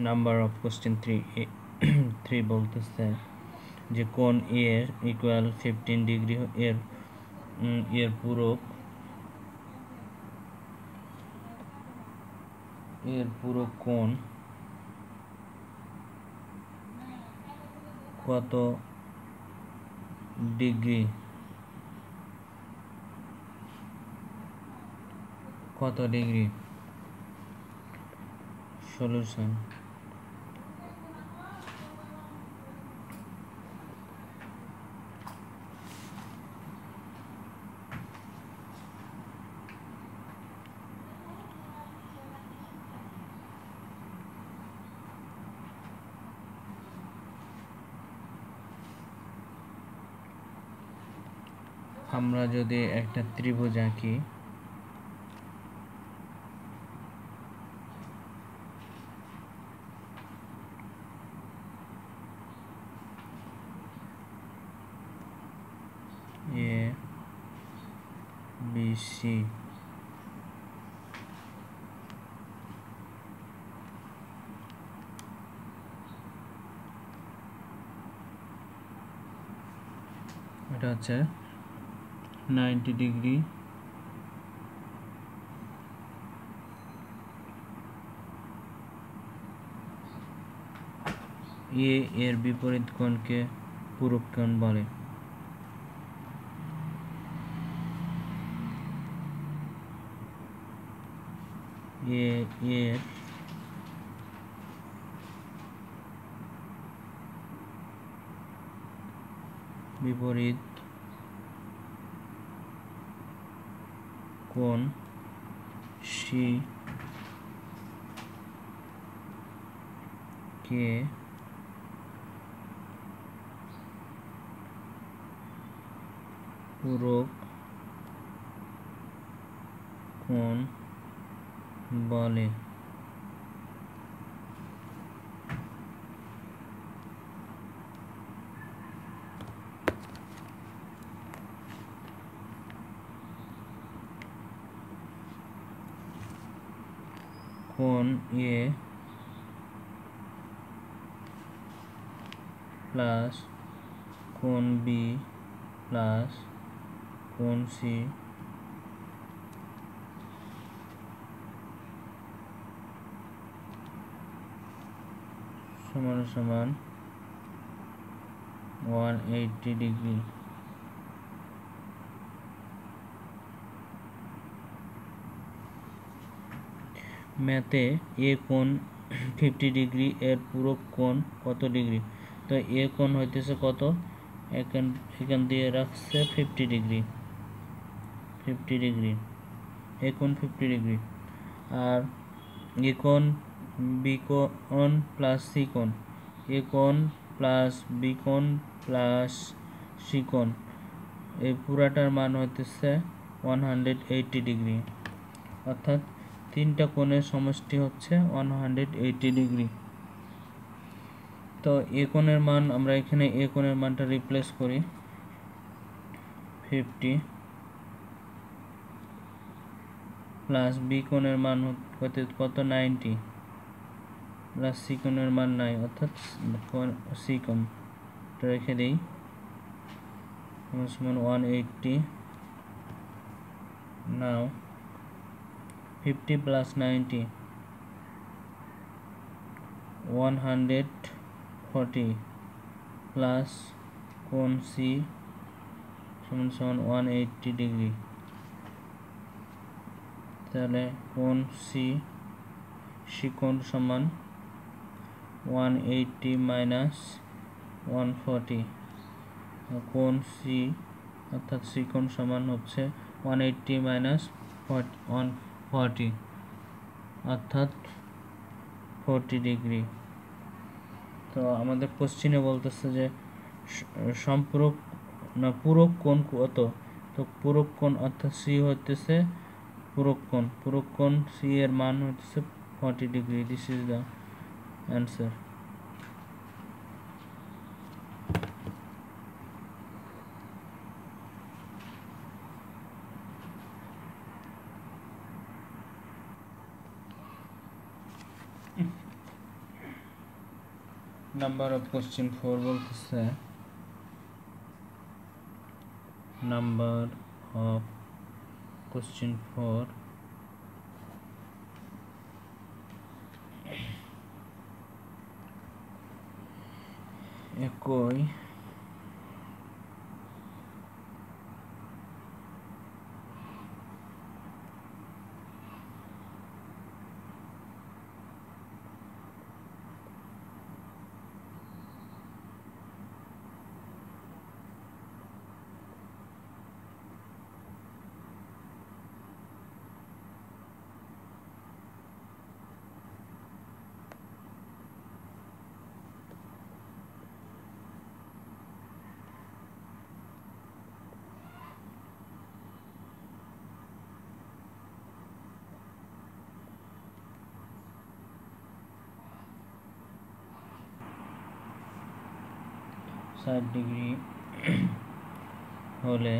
Number of question 3 বলতেছে যে কোণ এর ইকুয়াল 15 ডিগ্রি এর পুরো কোণ কত ডিগ্রি সলিউশন আমরা যদি একটা ত্রিভুজ আঁকি এ বি সি এটা হচ্ছে 90 ডিগ্রি এ এর বিপরীত কোণকে পূরক কোণ বলে। এ এর বিপরীত কোণ সি কে পূরক কোণ বলে। কোণ এ প্লাস কোণ বি প্লাস কোণ সি সমান সমান 180 ডিগ্রি। ম্যাথে এ কোণ 50 ডিগ্রি এর পূরক কোণ কত ডিগ্রি? তো এ কোণ হইতেছে কত, এখান দিয়ে রাখছে 50 ডিগ্রি, এ কোণ 50 ডিগ্রি। আর এ কোণ বি কোণ প্লাস সি কোণ, এ কোণ প্লাস বি কোণ প্লাস সি কোণ, এই পুরাটার মান হইতেছে 180 ডিগ্রি, অর্থাৎ তিনটা কোণের সমষ্টি হচ্ছে 180 ডিগ্রি। তো এ কোণের মান আমরা এখানে এ কোণের মানটা রিপ্লেস করি 50 প্লাস বি কোণের মান কত 90 প্লাস সি কোণের মান 9, অর্থাৎ সি কোণ রেখে দিই সমান 180। নাও 50 plus 90 140 প্লাস কোণ সি সমান 180 ডিগ্রি। তাহলে কোণ সি কোণ সমান 180 মাইনাস 140, কোণ সি অর্থাৎ সি কোণ সমান হচ্ছে 180 মাইনাস 140 অর্থাৎ 40 ডিগ্রি। তো আমাদের কোশ্চিনে বলতেছে যে সম্পূরক না পূরক কোণ কত, তো পূরক কোণ অর্থাৎ সি হইতেছে পূরক কোণ সি এর মান হচ্ছে 40 degree. This is the answer. Number of question 4 বলতেছে নাম্বার অফ কোশ্চেন 4 একই ষাট ডিগ্রি হলে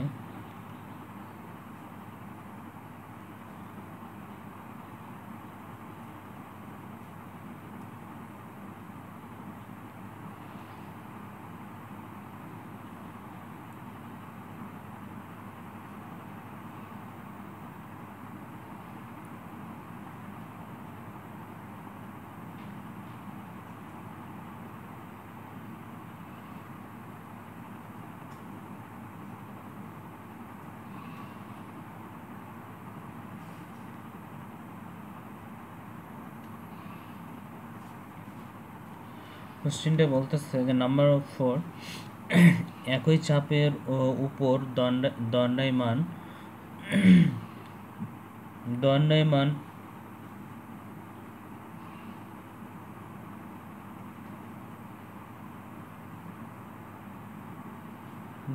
কোশ্চেনটা বলতেছে যে নাম্বার অফ 4 একই চাপের উপর দণ্ডায়মান দণ্ডায়মান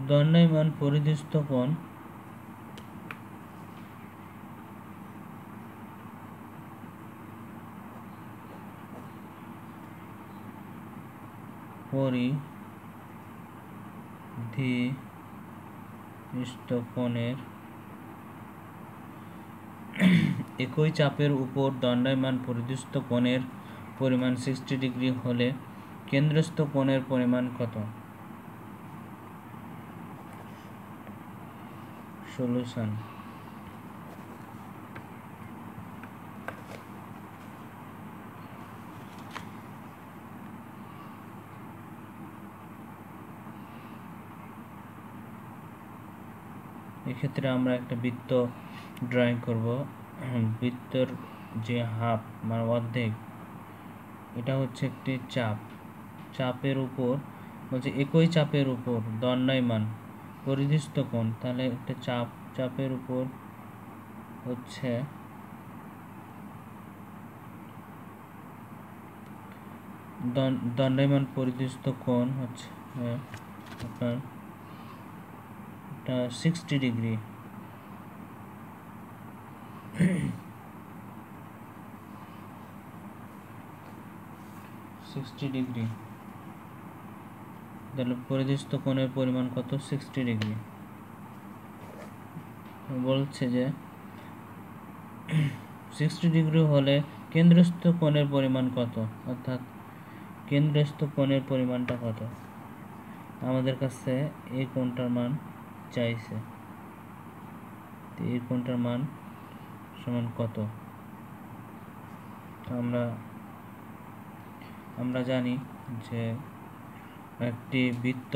দণ্ডায়মান পরিদৃষ্ট কোণ পরিদৃষ্ট কোণের একই চাপের উপর দণ্ডায়মান পরিদৃষ্ট কোণের পরিমাণ 60 ডিগ্রি হলে কেন্দ্রস্থ কোণের পরিমাণ কত? সলিউশন এক্ষেত্রে আমরা একটা বৃত্ত ড্রয়িং করব। বৃত্তের যে হাফ মানে অর্ধেক, এটা হচ্ছে একটি চাপের উপর বলছে একই চাপের উপর দণ্ডায়মান পরিদৃষ্ট কোণ, তাহলে একটা চাপের উপর হচ্ছে দণ্ডায়মান পরিদৃষ্ট কোণ হচ্ছে আপনার 60 ডিগ্রি। তাহলে পরিদৃষ্ট কোণের পরিমাণ কত? 60 ডিগ্রি। বলছে যে 60 ডিগ্রি হলে কেন্দ্রস্থ কোণের পরিমাণ কত, অর্থাৎ কেন্দ্রস্থ কোণের পরিমাণটা কত। আমাদের কাছে এই কোণটার মান চাইছে, এই কোণটার মান সমান কত? আমরা জানি যে একটি বৃত্ত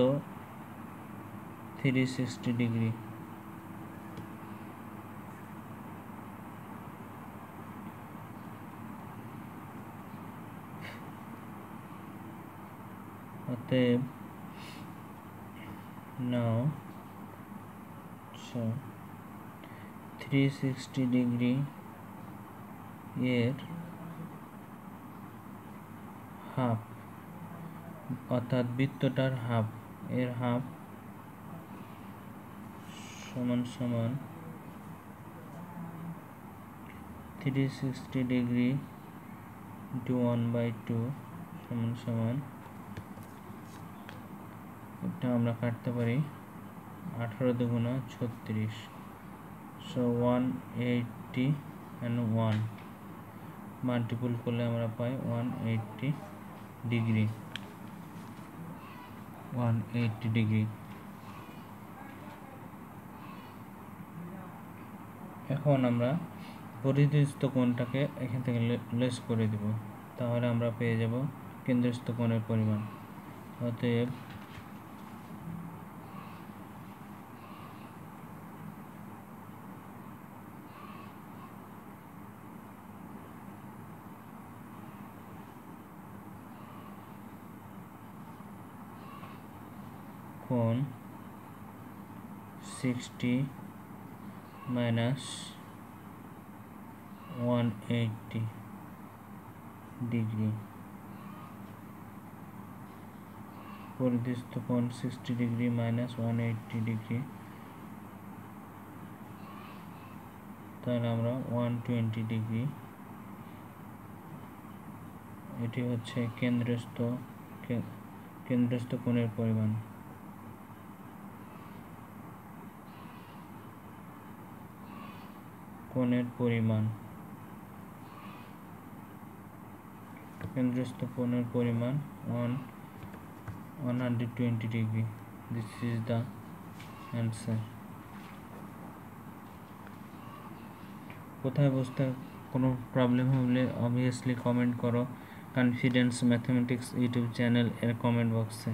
360 ডিগ্রি, অতএব নাও 360 ডিগ্রি এর হাফ, অর্থাৎ বৃত্তটার হাফ, এর হাফ সমান 360 ডিগ্রি ইন্টু 1/2 সমান এটা আমরা কাটতে পারি 18 দুগুণা 36, সো 180 and 1 মাল্টিপল করলে আমরা পাই 180 ডিগ্রি। 180 ডিগ্রি। এখন আমরা পরিধিস্থ কোণটাকে এখান থেকে লেস করে দিব, তাহলে আমরা পেয়ে যাব কেন্দ্রস্থ কোণের পরিমাণ। অতএব কোণ 60 মাইনাস 180 ডিগ্রি, পরিধিস্থ কোণ 60 ডিগ্রি মাইনাস 180 ডিগ্রি, তাহলে আমরা 120 ডিগ্রি। এটি হচ্ছে কেন্দ্রস্থ কোণের পরিমাণ। কেন্দ্রস্থ কোণের পরিমাণ 120 degree. This is the answer. কোথায় বুঝতে কোনো প্রবলেম হলে অবভিয়াসলি কমেন্ট করো কনফিডেন্স ম্যাথমেটিক্স ইউটিউব চ্যানেল এর কমেন্ট বক্সে।